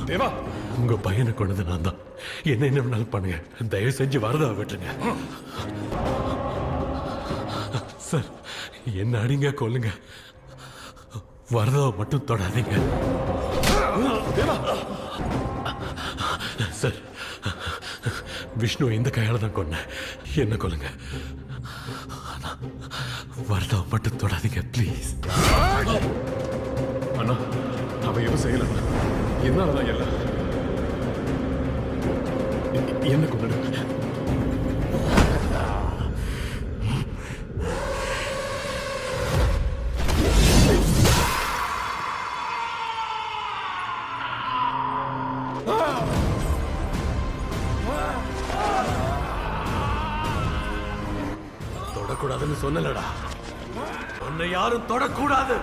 தேவா, உங்க பையனை கொண்டது நான் தான். என்ன வேணாலும் பண்ணுங்க, தயவு செஞ்சு வரதா விட்டுருங்க. சார், என்ன அடிங்க கொல்லுங்க, வரதாவை மட்டும் தொடாதீங்க. தேவா, சார், விஷ்ணு இந்த கையால தான் கொன்ன, என்ன கொல்லுங்க, வரதாவை மட்டும் தொடாதீங்க ப்ளீஸ். அண்ணா, அவன் எதுவும் செய்யல. என்னாலதான் எல்லாம் என்ன கொண்டு தொடக்கூடாதுன்னு சொன்னலடா, உன்னை யாரும் தொடக்கூடாது.